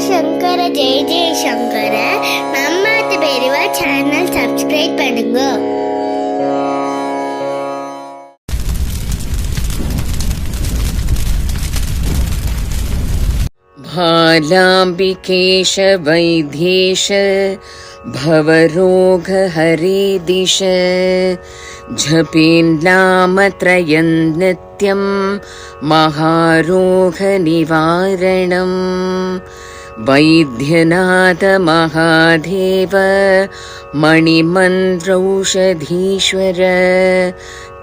சங்கர ஜெய ஜெய சங்கர. நம்ம பெரியவா channel subscribe பண்ணுங்க. भालाम्बिकेश वैद्येश भवरोग हरे दिश जपेन्नामत्रयं नित्यं महारोग निवारणम् वैद्यनाथ महादेव मणिमन्त्रौषधीश्वर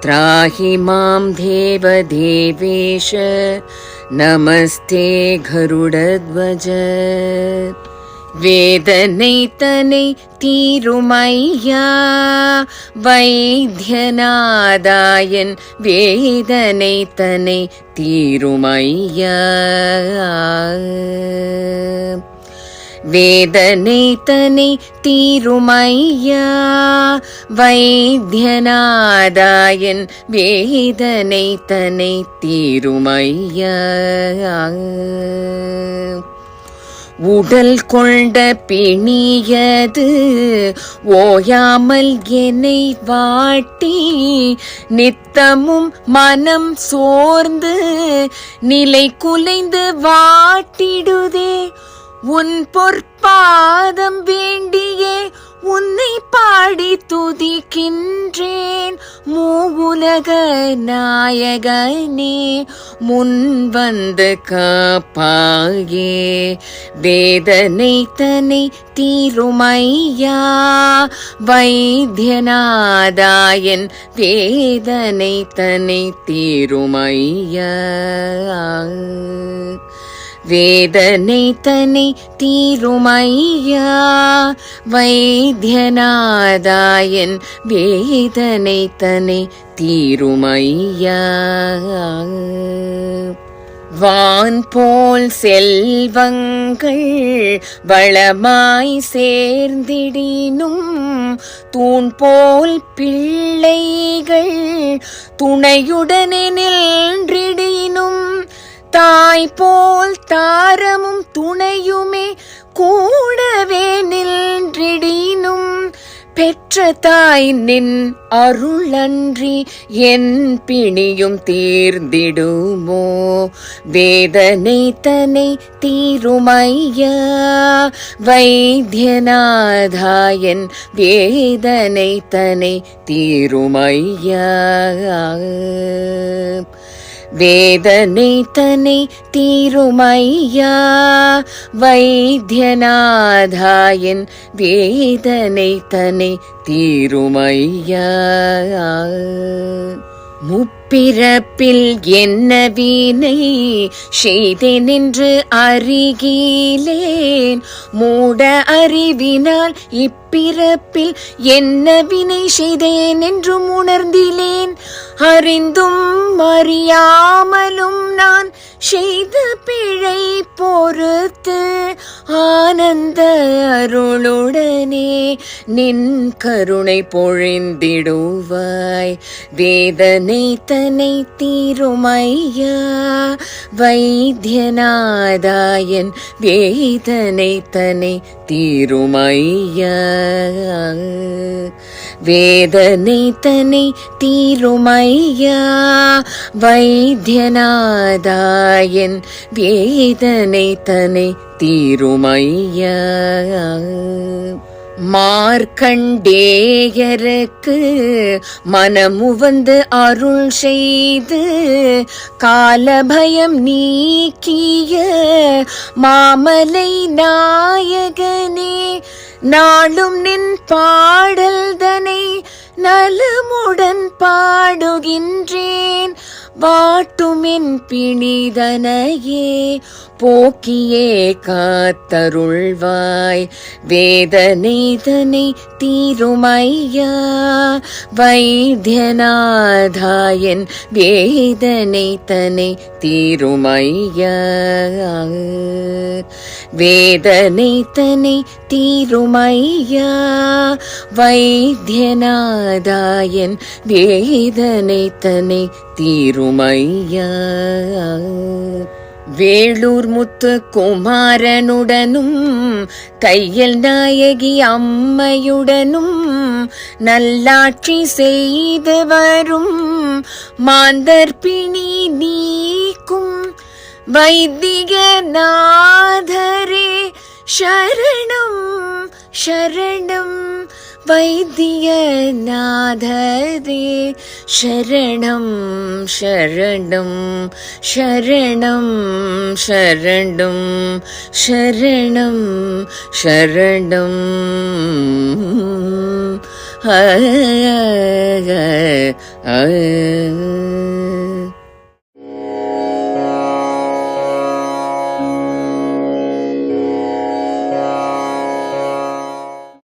त्राहि मां देवदेवेश நமஸ்தே கருடத்வஜ. வேதனை தனை தீருமையா வைத்தியநாதாயன் வேதனை தனை தீருமையா. வேதனை தனை தீருமையா வைத்தியநாதாயன் வேதனை தனை தீருமையா. உடல் கொண்ட பிணியது ஓயாமல் என்னை வாட்டி நித்தமும் மனம் சோர்ந்து நிலை குலைந்து வாட்டிடுதே. உன் பொற்பாதம் வேண்டியே உன்னை பாடி துதிக்கின்றேன். மூவுலக நாயகனே முன் வந்து காப்பாயே. வேதனை தனை தீருமையா வைத்தியநாதாயன் வேதனை தனை தீருமையா. வேதனை தனை தீருமையா வைத்தியநாதாயன் வேதனை தனை தீருமையா. வான் போல் செல்வங்கள் வளமாய் சேர்ந்திடினும் தூண் போல் பிள்ளைகள் துணையுடனே நின்றிடினும் தாய் போல் தாரமும் துணையுமே கூடவே நின்றிடினும் பெற்ற தாய் நின் அருளன்றி என் பிணியும் தீர்ந்திடுமோ. வேதனை தனை தீருமையா வைத்தியநாதாயன் வேதனை தனை தீருமையா. வேதனை தனை தீருமையா வைத்தியநாதாயன் வேதனை தனை தீருமையா. முப்பிறப்பில் என்ன வீணை செய்தேன் என்று அறிகிலேன். மூட அறிவினால் இப்பிறப்பில் என்ன வினை செய்தேன் என்றும் உணர்ந்திலேன். அறிந்தும் அறியாமலும் நான் செய்த பிழை பொறுத்து ஆனந்த அருளுடனே நின் கருணை பொழிந்திடுவாய். வேதனை தனை தீருமையா வைத்தியநாதாயன் வேதனை தனை தீருமையா. வேதனை தனை தீருமையா வைத்தியநாதாயன் வேதனை தனை தீருமையா. மார்க்கண்டேயருக்கு மனமுவந்து அருள் செய்து காலபயம் நீக்கிய மாமலை நாயகனே நாளும் நின் பாடல்தனை நலமுடன் பாடுகின்றேன். வாட்டுமென் பிணிதனையே போக்கியே காத்தருள்வாய். வேதனை தனை தீருமையா வைத்தியநாதாயன் வேதனை தனை தீருமையா. வேதனை தனை தீருமையா வைத்தியநாதாயன் வேதனை தனை தீருமையா. வேளூர் முத்து குமாரனுடனும் தையல் நாயகி அம்மையுடனும் நல்லாட்சி செய்து வரும் மாந்தர்பிணி நீக்கும் வைத்தியநாதரே சரணம் சரணம் வைத்தியநாதரே சரணம் சரணம் சரணம் சரணம் சரணம் சரணம் ஆ